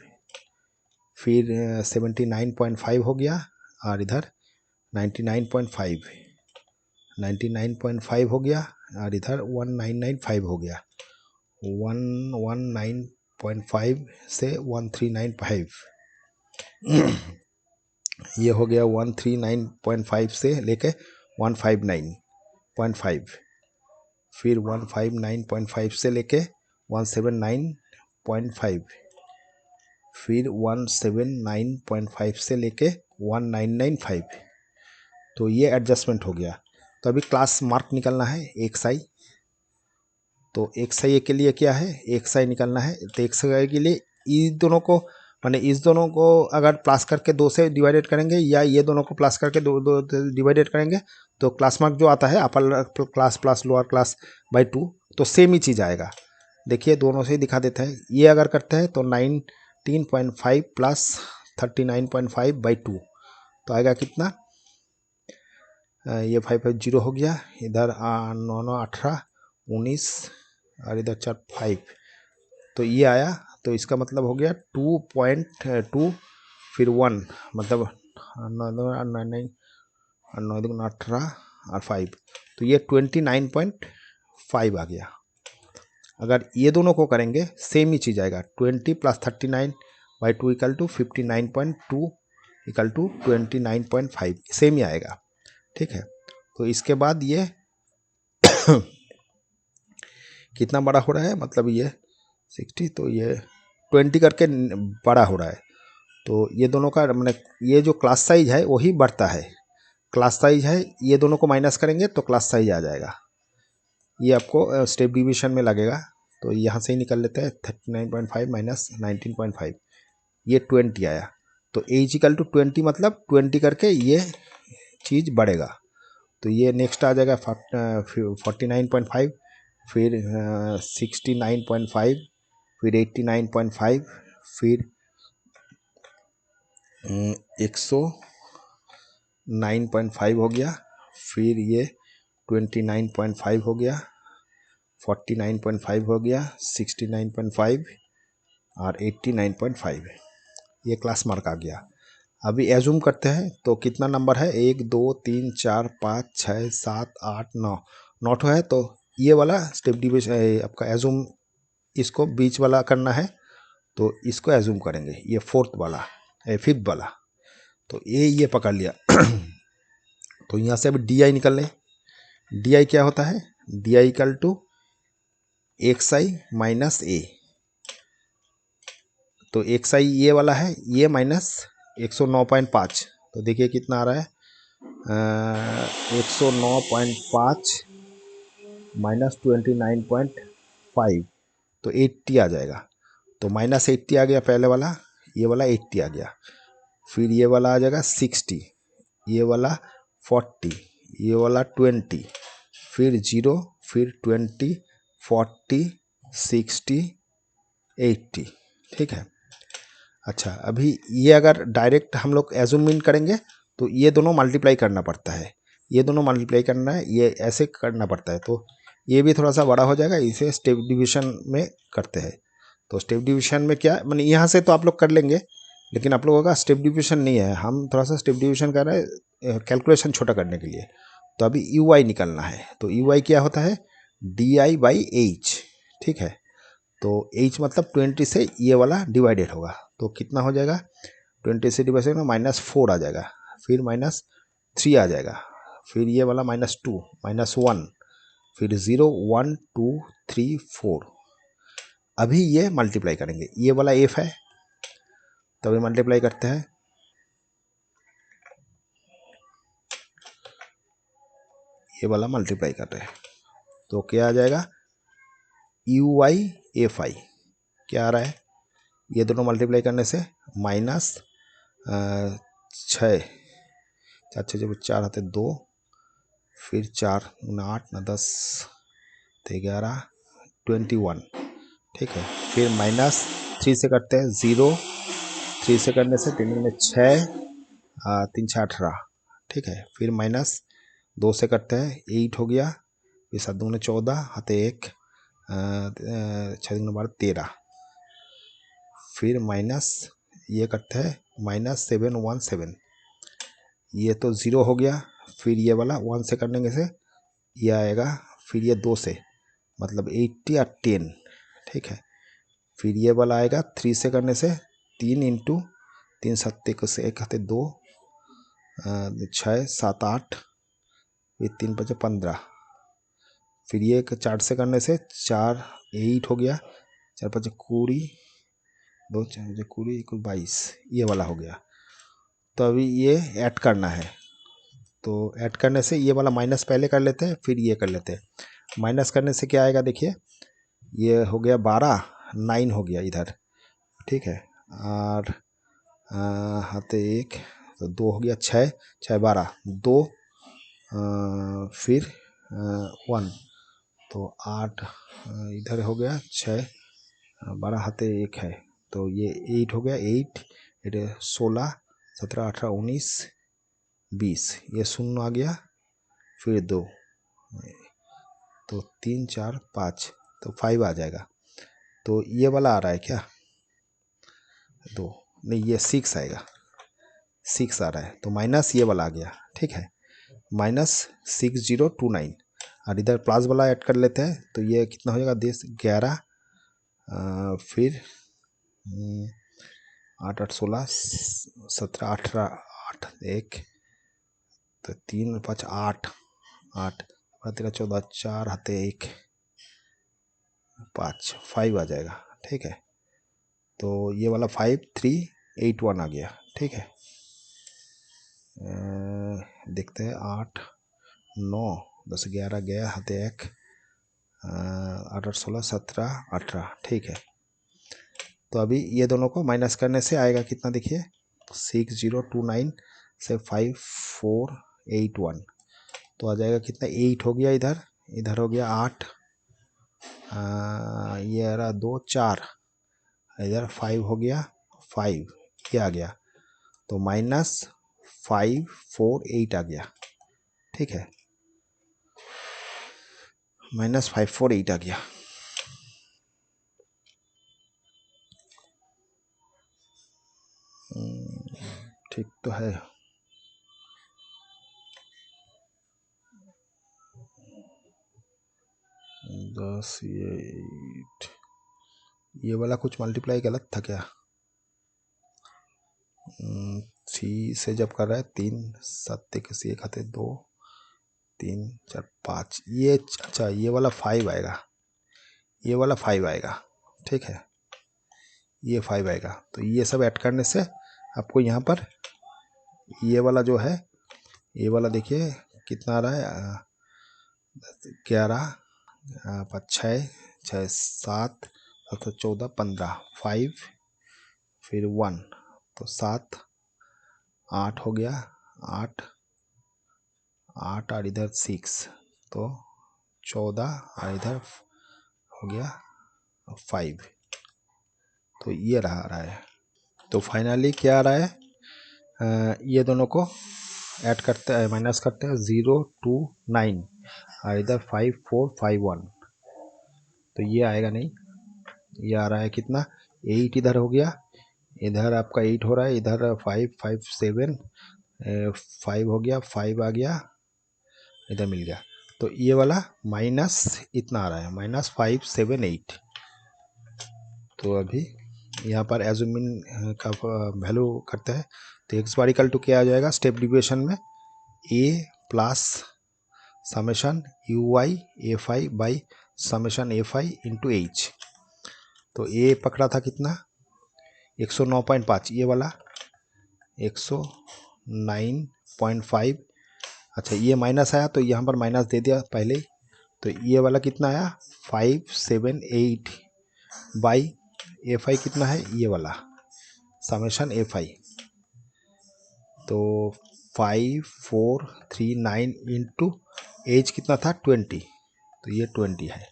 S1: फिर 79.5 हो गया और इधर 99.5 हो गया और इधर 1995 हो गया। 119.5 से 139.5 ये हो गया 139.5 से लेके 159.5, फिर 159.5 से लेके 179.5, फिर 179.5 से लेके 199.5। तो ये एडजस्टमेंट हो गया। तो अभी क्लास मार्क निकलना है एक साई। तो एक साई के लिए क्या है, एक साई निकलना है। तो एक साई के लिए इन दोनों को माने इस दोनों को अगर प्लस करके 2 से डिवाइडेड करेंगे या ये दोनों को प्लस करके दो दो डिवाइडेड करेंगे तो क्लास मार्क जो आता है upper class plus lower class by 2 तो सेम ही चीज़ आएगा। देखिए दोनों से ही दिखा देते हैं। ये अगर करते हैं तो 19.5 प्लस 39.5 बाई 2 तो आएगा कितना, ये 5 हो गया, इधर 9 18 19 और इधर 4 5 तो ये आया। तो इसका मतलब हो गया 2.2 फिर 1 मतलब 9 18 और 5 तो ये 29.5 आ गया। अगर ये दोनों को करेंगे सेम ही चीज़ आएगा, 20 plus 39 by 2 equal to 59.2 equal to 29.5 same ही आएगा। ठीक है, तो इसके बाद ये कितना बड़ा हो रहा है, मतलब ये 60 तो ये 20 करके बड़ा हो रहा है। तो ये दोनों का मैंने ये जो क्लास साइज है वही बढ़ता है, क्लास साइज है, ये दोनों को माइनस करेंगे तो क्लास साइज आ जाएगा। ये आपको स्टेप डिवीजन में लगेगा, तो यहाँ से ही निकल लेते हैं 39.5 माइनस 19.5 ये 20 आया। तो एज इक्वल टू 20 मतलब 20 करके ये चीज़ बढ़ेगा। तो ये नेक्स्ट आ जाएगा 49.5 फिर 69.5 फिर 89.5 फिर 109.5 हो गया, फिर ये 29.5 हो गया, 49.5 हो गया, 69.5 और 89.5 ये क्लास मार्क आ गया। अभी एज्यूम करते हैं तो कितना नंबर है, 1 2 3 4 5 6 7 8 9 नोट है। तो ये वाला स्टेप डिवीजन आपका एज्यूम, इसको बीच वाला करना है तो इसको एज्यूम करेंगे, ये फोर्थ वाला फिफ्थ वाला। तो ये पकड़ लिया तो यहाँ से अभी डी आई निकल लें। डी आई क्या होता है, D I equal to X I minus A. तो एक्स आई ये वाला है, ये माइनस 109.5 तो देखिए कितना आ रहा है, 109.5 माइनस 29.5 तो 80 आ जाएगा। तो माइनस 80 आ गया पहले वाला, ये वाला 80 आ गया, फिर ये वाला आ जाएगा 60, ये वाला 40, ये वाला 20, फिर 0, फिर 20 40 60 80। ठीक है, अच्छा अभी ये अगर डायरेक्ट हम लोग एज्यूम इन करेंगे तो ये दोनों मल्टीप्लाई करना पड़ता है, ये दोनों मल्टीप्लाई करना है, ये ऐसे करना पड़ता है। तो ये भी थोड़ा सा बड़ा हो जाएगा, इसे स्टेप डिवीजन में करते हैं। तो स्टेप डिवीजन में क्या मैंने यहाँ से तो आप लोग कर लेंगे, लेकिन आप लोगों का स्टेप डिवीजन नहीं है, हम थोड़ा सा स्टेप डिवीजन कर रहे हैं कैलकुलेशन छोटा करने के लिए। तो अभी यू आई निकलना है, तो यू आई क्या होता है, डी आई बाई एच। ठीक है, तो एच मतलब 20 से ये वाला डिवाइडेड होगा, तो कितना हो जाएगा, 20 से डिवाइडेड -4 आ जाएगा, फिर -3 आ जाएगा, फिर ये वाला -2 -1 फिर 0 1 2 3 4। अभी ये मल्टीप्लाई करेंगे, ये वाला एफ है तो अभी मल्टीप्लाई करते हैं, ये वाला मल्टीप्लाई कर रहे हैं तो क्या आ जाएगा, यू आई एफ आई क्या आ रहा है, ये दोनों मल्टीप्लाई करने से माइनस 6 4 6 जब 4 आते 2 फिर 4 8 9 10 11 21। ठीक है, फिर -3 से करते हैं 0, 3 से करने से 3 में 6 3 6 18। ठीक है, फिर -2 से करते हैं 8 हो गया, फिर 7 दूने 14 हाथे 1 6 दूने 12 13, फिर माइनस ये करते हैं -717 ये तो 0 हो गया, फिर ये वाला 1 से करने से ये आएगा, फिर ये 2 से मतलब 80 और 10। ठीक है, फिर ये वाला आएगा 3 से करने से 3 इंटू 3 सत्ते को से 1 हाथे 2 6 7 8 फिर 3 5 15, फिर ये 4 से करने से 4 8 हो गया, 4 5 20 2 4 20 22 ये वाला हो गया। तो अभी ये ऐड करना है, तो ऐड करने से ये वाला माइनस पहले कर लेते हैं फिर ये कर लेते हैं। माइनस करने से क्या आएगा देखिए, ये हो गया 12 9 हो गया इधर। ठीक है,
S2: और हाथे एक, तो 2 हो गया, 6 6 12, 2 फिर 1, तो 8 इधर हो गया, 6 12 हाथे एक है, तो ये 8 हो गया, 8 16 17 18 19 20, ये शून्य आ गया, फिर 2, तो 3 4 5, तो 5 आ जाएगा। तो ये वाला आ रहा है क्या, 2 नहीं, ये 6 आएगा, 6 आ रहा है, तो माइनस ये वाला आ गया, ठीक है, -6029। और इधर प्लस वाला ऐड कर लेते हैं, तो ये कितना हो जाएगा, 11 फिर 8 8 16 17 18 8 1, तो 3 5 8 8 13 14 4 हाथे 1 5 5 आ जाएगा, ठीक है। तो ये वाला 5381 आ गया, ठीक है। देखते हैं, 8 9 10 11 गया, हाथे 1 8 8 16 17 18, ठीक है। तो अभी ये दोनों को माइनस करने से आएगा कितना, देखिए 6029 से 5481, तो आ जाएगा कितना, 8 हो गया, इधर इधर हो गया 8, ये आ रहा 2 4, इधर 5 हो गया, 5 ये आ गया, तो -548 आ गया, ठीक है, -548 आ गया। ठीक तो है। दस, ये 8, ये वाला कुछ मल्टीप्लाई गलत था क्या, 3 से जब कर रहा है, 3 7 किसी एक हाथे 2 3 4 5, ये अच्छा, ये वाला 5 आएगा, ये वाला 5 आएगा, ठीक है, ये 5 आएगा, तो ये सब ऐड करने से आपको यहाँ पर ये वाला जो है, ये वाला देखिए कितना आ रहा है, 11 6 6 7 7 14 15, 5 फिर 1, तो 7 8 हो गया, 8 8 और इधर 6, तो 14 और इधर हो गया 5, तो ये रहा है। तो फाइनली क्या आ रहा है, ये दोनों को ऐड करते हैं, माइनस करते हैं, 029 और इधर 5451, तो ये आएगा नहीं, ये आ रहा है कितना, 8 इधर हो गया, इधर आपका 8 हो रहा है, इधर 5 5 7 5 हो गया, 5 आ गया, इधर मिल गया, तो ये वाला माइनस इतना आ रहा है, -578। तो अभी यहाँ पर एजुमिन का वैल्यू करते हैं, तो एक्स बार इक्वल टू क्या आ जाएगा, स्टेप डिविएशन में a plus summation u I F I by summation F I into H. तो a पकड़ा था कितना, 109.5, ये वाला 109.5, अच्छा ये माइनस आया, तो यहाँ पर माइनस दे दिया पहले ही, तो ये वाला कितना आया, 578 बाई एफ आई कितना है, ये वाला समेशन एफ आई, तो 5439 इंटू एज कितना था, 20, तो ये 20 है।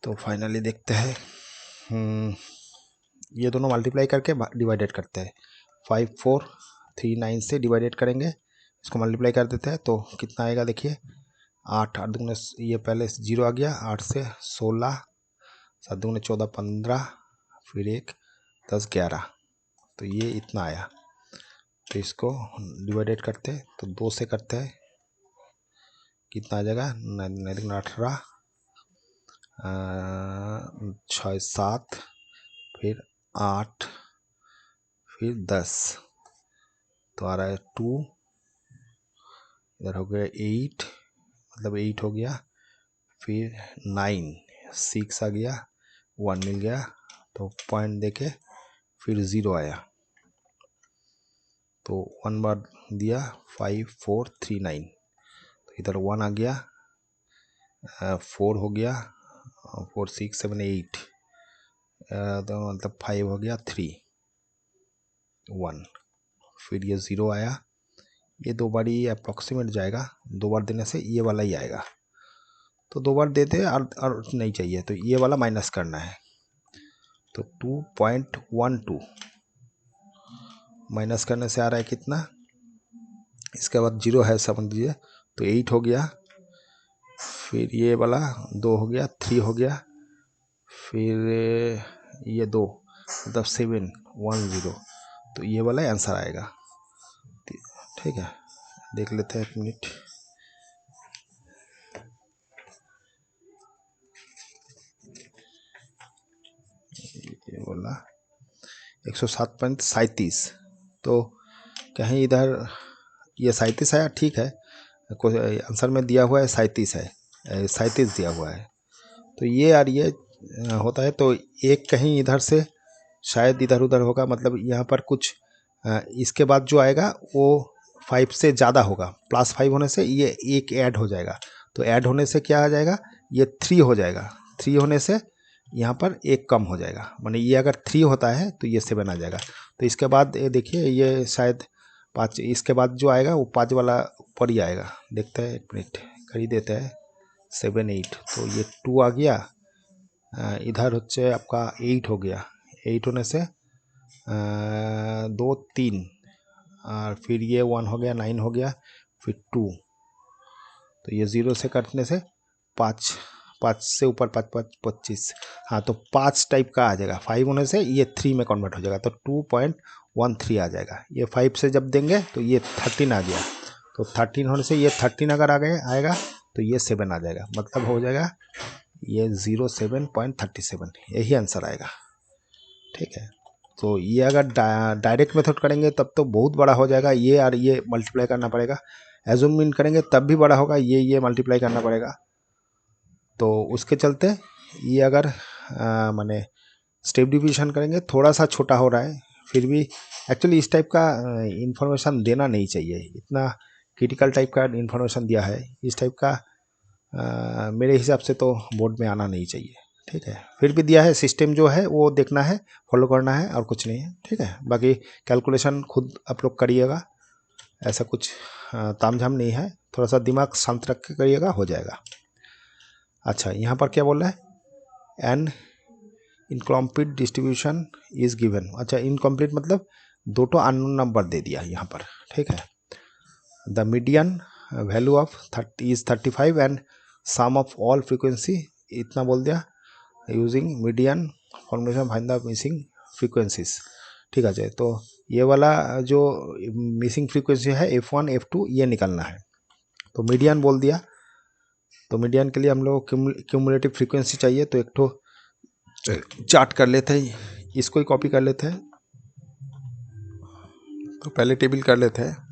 S2: तो फाइनली देखते हैं, ये दोनों मल्टीप्लाई करके डिवाइडेड करते हैं, 5439 से डिवाइडेड करेंगे, इसको मल्टीप्लाई कर देते हैं, तो कितना आएगा देखिए, 8 8 दूनी, ये पहले 0 आ गया, 8 से 16 7 दूनी 14 15, फिर 1 10 11, तो ये इतना आया। तो इसको डिवाइडेड करते हैं, तो 2 से करते हैं, कितना आ जाएगा, 18 6 7 फिर 8 फिर 10, तो आ रहा है 2, इधर हो गया 8, मतलब 8 हो गया, फिर 9 6 आ गया, 1 मिल गया, तो पॉइंट देके फिर 0 आया, तो 1 बार दिया, 5439, तो इधर 1 आ गया, 4 हो गया, 4 6 7 8, तो मतलब 5 हो गया, 3 1, फिर ये 0 आया, ये 2 बार ही अप्रॉक्सीमेट जाएगा, 2 बार देने से ये वाला ही आएगा, तो 2 बार देते और नहीं चाहिए, तो ये वाला माइनस करना है, तो 2.12 माइनस करने से आ रहा है कितना, इसके बाद 0 है समझ लीजिए, तो 8 हो गया, फिर ये वाला 2 हो गया, 3 हो गया, फिर ये 2 मतलब 710, तो ये वाला आंसर आएगा। ठीक है, देख लेते हैं 1 मिनट। ये बोला 107.37, तो कहीं इधर ये 37 आया, ठीक है, आंसर में दिया हुआ है 37 है, 37 दिया हुआ है, तो ये यार ये होता है, तो एक कहीं इधर से शायद इधर उधर होगा, मतलब यहाँ पर कुछ इसके बाद जो आएगा वो 5 से ज़्यादा होगा, +5 होने से ये एक ऐड हो जाएगा, तो ऐड होने से क्या आ जाएगा, ये 3 हो जाएगा, 3 होने से यहाँ पर एक कम हो जाएगा, माने ये अगर 3 होता है तो ये 7 आ जाएगा, तो इसके बाद देखिए ये शायद 5, इसके बाद जो आएगा वो 5 वाला ऊपर ही आएगा, देखते हैं 1 मिनट कर ही देते हैं, 7 8, तो ये 2 आ गया, इधर হচ্ছে आपका 8 हो गया, 8 होने से 2 3, और फिर ये 1 हो गया, 9 हो गया, फिर 2, तो ये 0 से कटने से 5, 5 से ऊपर 5 5 25, हाँ, तो 5 टाइप का आ जाएगा, 5 होने से ये 3 में कन्वर्ट हो जाएगा, तो 2.13 आ जाएगा, ये 5 से जब देंगे तो ये 13 आ गया, तो 13 होने से ये 13 अगर आ गए आएगा तो ये 7 आ जाएगा, मतलब हो जाएगा ये 07.37, यही आंसर आएगा। ठीक है, तो ये अगर डायरेक्ट मेथड करेंगे तब तो बहुत बड़ा हो जाएगा, ये और ये मल्टीप्लाई करना पड़ेगा, एज्यूम इन करेंगे तब भी बड़ा होगा, ये मल्टीप्लाई करना पड़ेगा, तो उसके चलते ये अगर माने स्टेप डिवीजन करेंगे थोड़ा सा छोटा हो रहा है, फिर भी एक्चुअली इस टाइप का इंफॉर्मेशन देना नहीं चाहिए, इतना क्रिटिकल टाइप का इंफॉर्मेशन दिया है, इस टाइप का मेरे हिसाब से तो बोर्ड में आना नहीं चाहिए। ठीक है, फिर भी दिया है, सिस्टम जो है वो देखना है, फॉलो करना है, और कुछ नहीं है। ठीक है, बाकी कैलकुलेशन खुद आप लोग करिएगा, ऐसा कुछ तामझाम नहीं है, थोड़ा सा दिमाग शांत रख के करिएगा, हो जाएगा। अच्छा, यहाँ पर क्या बोल रहा है, N incomplete distribution is given. अच्छा, इनकम्प्लीट मतलब 2 अननोन नंबर दे दिया यहाँ पर। ठीक है, the median value of 30 is 35 and sum of all frequency, इतना बोल दिया, using median formulation find the missing frequencies. ठीक है, तो ये वाला जो मिसिंग फ्रीक्वेंसी है F1 F2 ये निकालना है, तो मीडियन बोल दिया, तो मीडियन के लिए हम लोग क्यूमुलेटिव फ्रीक्वेंसी चाहिए, तो एक ठो चार्ट कर लेते हैं, इसको ही कॉपी कर लेते हैं, तो पहले टेबल कर लेते हैं।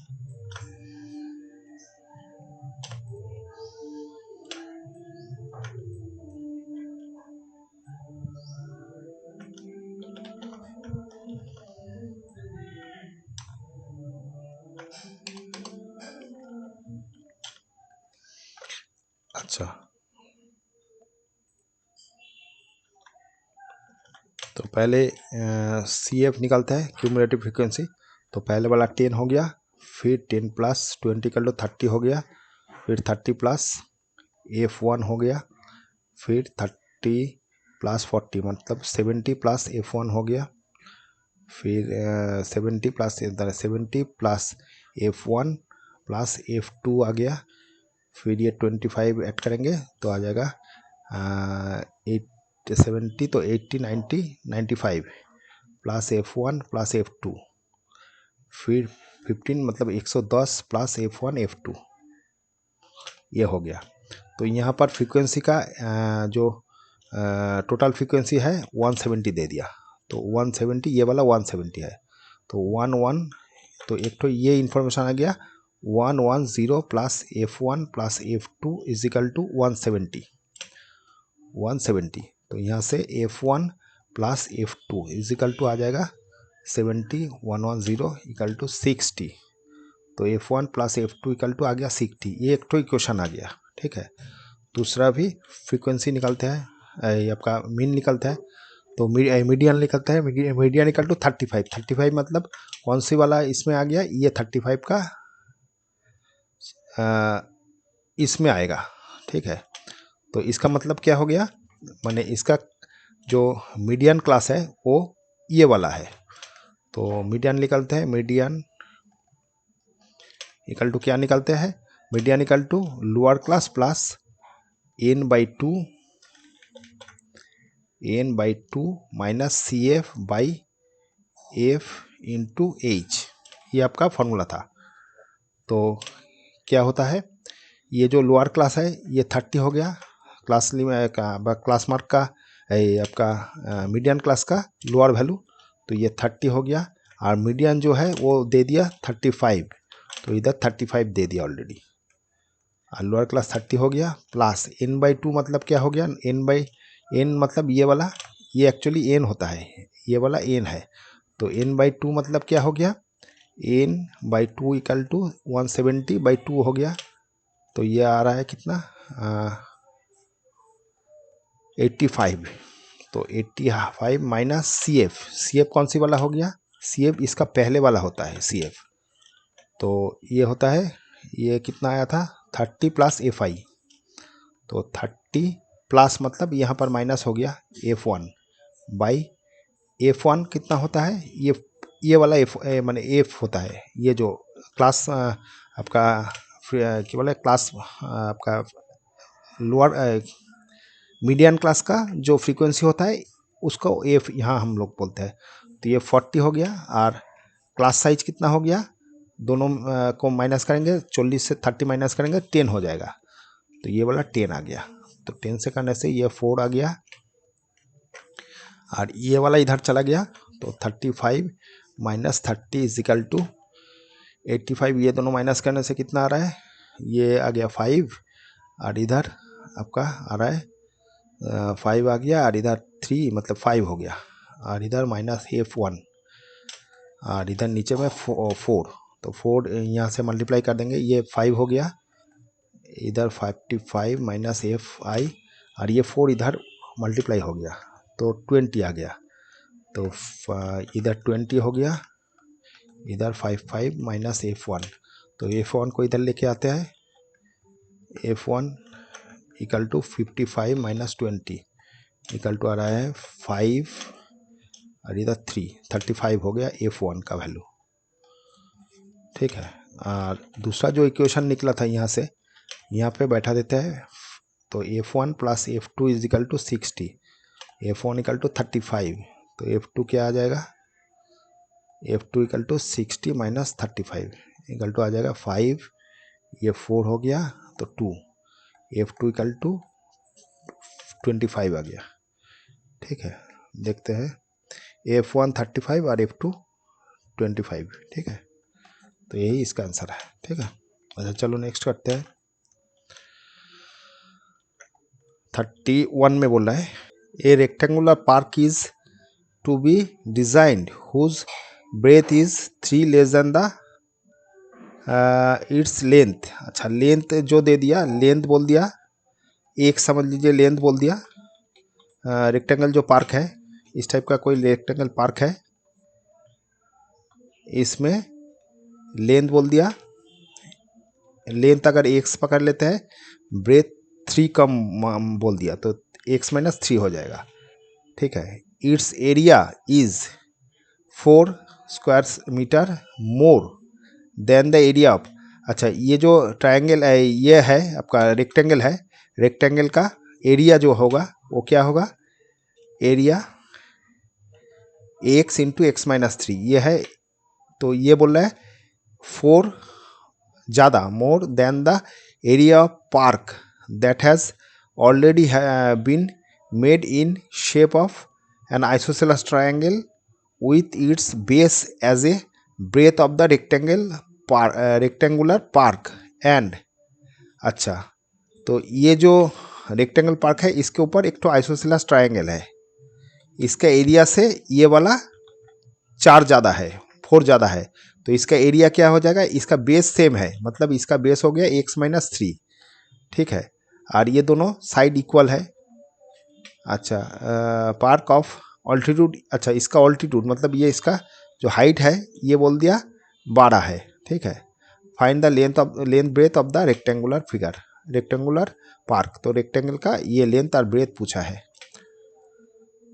S2: अच्छा, तो पहले CF निकालता है, क्यूमुलेटिव फ्रीक्वेंसी, तो पहले वाला 10 हो गया, फिर 10 + 20 कर लो 30 हो गया, फिर 30 + F1 हो गया, फिर 30 + 40 मतलब 70 + F1 हो गया, फिर 70 + F1 + F2 आ गया, फिर ये 25 ऐड करेंगे तो आ जाएगा 70, तो 80 90 95 + F1 + F2, फिर 15 मतलब 110 + F1 F2, ये हो गया। तो यहाँ पर फ्रीक्वेंसी का जो टोटल फ्रीक्वेंसी है 170 दे दिया, तो 170, ये वाला 170 है, तो 11, तो एक तो ये इंफॉर्मेशन आ गया, 110 + F1 + F2 = 170, तो यहाँ से F1 + F2 = आ जाएगा 70, 110 = 60, तो F1 + F2 = आ गया 60, ये एक तो इक्वेशन आ गया। ठीक है, दूसरा भी फ्रीक्वेंसी निकालते हैं, ये आपका मीन निकलता है, तो मीडियन निकलता है, मीडियन इक्वल टू 35। 35 मतलब कौन सी वाला इसमें आ गया, ये 35 का इसमें आएगा, ठीक है। तो इसका मतलब क्या हो गया, माने इसका जो मीडियन क्लास है वो ये वाला है। तो मीडियन निकलते हैं, मीडियन इक्वल टू क्या निकलते हैं, median equal to lower class plus n/2 minus C F by F into H, ये आपका फॉर्मूला था। तो क्या होता है, ये जो लोअर क्लास है ये 30 हो गया, क्लास मार्क का आपका मीडियन क्लास का लोअर वैल्यू, तो ये 30 हो गया। और मीडियन जो है वो दे दिया 35, तो इधर 35 दे दिया ऑलरेडी। और लोअर क्लास 30 हो गया, प्लस n/2 मतलब क्या हो गया, n मतलब ये वाला, ये एक्चुअली n होता है, ये वाला n है। तो n/2 मतलब क्या हो गया, n/2 इक्वल टू 170/2 हो गया। तो ये आ रहा है कितना, 85। तो 85 माइनस सी एफ कौन सी वाला हो गया, सी एफ इसका पहले वाला होता है सी एफ। तो ये होता है, ये कितना आया था 30 प्लस FI। तो 30 प्लस मतलब यहाँ पर माइनस हो गया F1 बाई F1 कितना होता है, ये वाला F माने F होता है, ये जो क्लास आपका क्या बोले क्लास आपका लोअर मीडियन क्लास का जो फ्रीक्वेंसी होता है उसको एफ यहाँ हम लोग बोलते हैं। तो ये 40 हो गया, और क्लास साइज कितना हो गया, दोनों को माइनस करेंगे, 40 से 30 माइनस करेंगे 10 हो जाएगा। तो ये वाला 10 आ गया, तो 10 से करने से ये 4 आ गया, और ये वाला इधर चला गया। तो 35 माइनस 30 इज इक्वल टू 85, ये दोनों माइनस करने से कितना आ रहा है, ये आ गया 5, और इधर आपका आ रहा है 5 आ गया, और इधर 3 मतलब 5 हो गया, और इधर माइनस F1, और इधर नीचे में 4। तो 4 यहाँ से मल्टीप्लाई कर देंगे, ये 5 हो गया, इधर 55 माइनस FI, और ये 4 इधर मल्टीप्लाई हो गया, तो 20 आ गया। तो इधर 20 हो गया, इधर 55 माइनस F1। तो F1 को इधर लेके आते हैं, F1 equal to 55 minus 20 equal to आ रहा है 5, और इधर 35 हो गया F1 का वैल्यू, ठीक है। और दूसरा जो इक्वेशन निकला था यहाँ से, यहाँ पे बैठा देते हैं। तो F1 plus F2 is equal to 60, F1 equal to 35, तो F2 क्या आ जाएगा, F2 equal to 60 minus 35 equal to आ जाएगा 5, ये 4 हो गया, तो 2, F2 इक्वल टू 25 आ गया, ठीक है। देखते हैं, F1 35 और F2 25, ठीक है। तो यही इसका आंसर है, ठीक है। अच्छा चलो नेक्स्ट करते हैं। 31 में बोल रहा है, a rectangular park is to be designed whose breadth is 3 less than the its length. अच्छा लेंथ जो दे दिया, लेंथ बोल दिया, एक समझ लीजिए लेंथ बोल दिया। रेक्टेंगल जो पार्क है, इस टाइप का कोई रेक्टेंगल पार्क है, इसमें लेंथ बोल दिया, लेंथ अगर x पकड़ लेते हैं, ब्रेथ 3 कम बोल दिया, तो x माइनस 3 हो जाएगा, ठीक है। Its area is 4 square metre more than the area of. अच्छा ये जो ट्रायंगल है, ये है आपका रेक्टेंगल है, रेक्टेंगल का एरिया जो होगा वो क्या होगा, area x into x minus 3 ये है। तो ये बोल रहा है 4 ज़्यादा, more than the area of park that has already been made in shape of an isosceles triangle with its base as a breadth of the rectangular park and। अच्छा तो ये जो रेक्टेंगल पार्क है इसके ऊपर एक तो आइसोसेलेस ट्रायंगल है, इसका एरिया से ये वाला 4 ज़्यादा है, 4 ज़्यादा है, तो इसका एरिया क्या हो जाएगा, इसका बेस सेम है, मतलब इसका बेस हो गया x माइनस 3, ठीक है। और ये दोनों साइड इक्वल है। अच्छा पार्क ऑफ ऑल्टीट्यूड, अच्छा इसका ऑल्टीट्यूड मतलब ये इसका जो हाइट है ये बोल दिया 12 है, ठीक है। Find the length breadth of the rectangular figure, rectangular park, तो रेक्टेंगल का ये लेंथ और ब्रेथ पूछा है।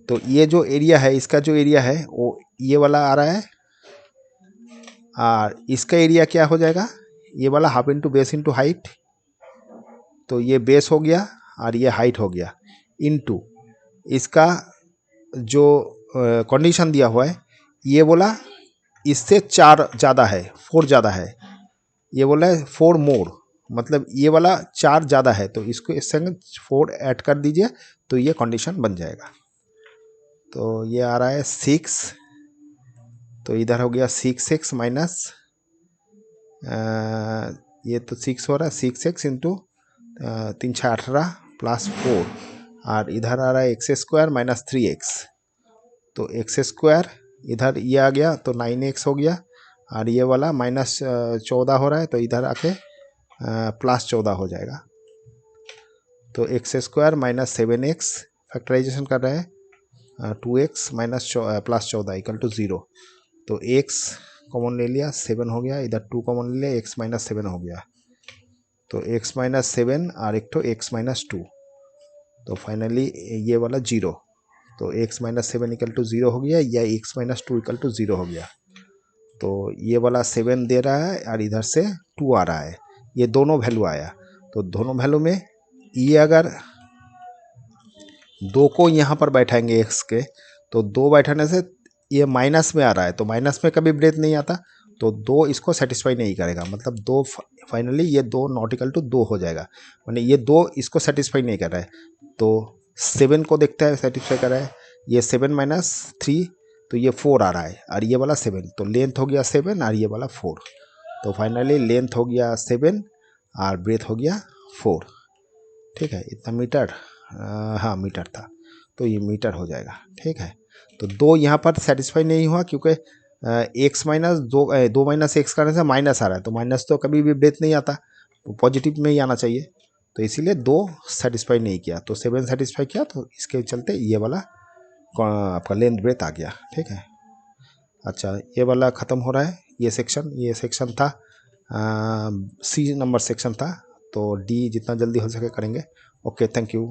S2: तो ये जो एरिया है, इसका जो एरिया है वो ये वाला आ रहा है, और इसका एरिया क्या हो जाएगा, ये वाला half into base into height, तो ये बेस हो गया और ये हाइट हो गया, इंटू इसका जो कंडीशन दिया हुआ है, ये बोला इससे 4 ज़्यादा है, 4 ज़्यादा है, ये बोला है 4 मोर, मतलब ये वाला 4 ज़्यादा है, तो इसको इस संग 4 ऐड कर दीजिए तो ये कंडीशन बन जाएगा। तो ये आ रहा है 6, तो इधर हो गया 6x माइनस, ये तो 6 हो रहा है, 6x इंटू 3 6 18 प्लस 4, और इधर आ रहा है x² माइनस 3x, तो x² इधर ये आ गया तो 9x हो गया, और ये वाला माइनस 14 हो रहा है, तो इधर आके प्लस 14 हो जाएगा। तो x² माइनस 7x, फैक्टराइजेशन कर रहे हैं 2x minus plus 14 equal to 0, तो x कॉमन ले लिया, 7 हो गया, इधर 2 कॉमन ले लिया, x माइनस 7 हो गया, तो x माइनस 7 और एक तो x माइनस 2, तो फाइनली ये वाला 0, तो x माइनस 7 इक्वल टू 0 हो गया, या x माइनस 2 इक्वल टू 0 हो गया। तो ये वाला 7 दे रहा है और इधर से 2 आ रहा है, ये दोनों वैल्यू आया। तो दोनों वैल्यू में ये अगर 2 को यहाँ पर बैठाएंगे x के, तो 2 बैठाने से ये माइनस में आ रहा है, तो माइनस में कभी ब्रेथ नहीं आता, तो 2 इसको सेटिस्फाई नहीं करेगा, मतलब 2 फाइनली ये 2 नॉट इक्वल टू 2 हो जाएगा, माने ये 2 इसको सेटिस्फाई नहीं कर रहा है। तो 7 को देखता है सेटिस्फाई कर रहा है, ये 7 माइनस 3, तो ये 4 आ रहा है, और ये वाला 7, तो लेंथ हो गया 7 और ये वाला 4, तो फाइनली लेंथ हो गया 7 और ब्रेथ हो गया 4, ठीक है। इतना मीटर, हाँ मीटर था, तो ये मीटर हो जाएगा, ठीक है। तो 2 यहाँ पर सेटिस्फाई नहीं हुआ, क्योंकि x माइनस 2 माइनस एक्स करने से माइनस आ रहा है, तो माइनस तो कभी भी ब्रेथ नहीं आता, पॉजिटिव में ही आना चाहिए, तो इसीलिए 2 सेटिस्फाई नहीं किया, तो 7 सेटिस्फाई किया, तो इसके चलते ये वाला आपका लेंथ ब्रेथ आ गया, ठीक है। अच्छा ये वाला ख़त्म हो रहा है, ये सेक्शन था, सी नंबर सेक्शन था, तो डी जितना जल्दी हो सके करेंगे। Okay, thank you.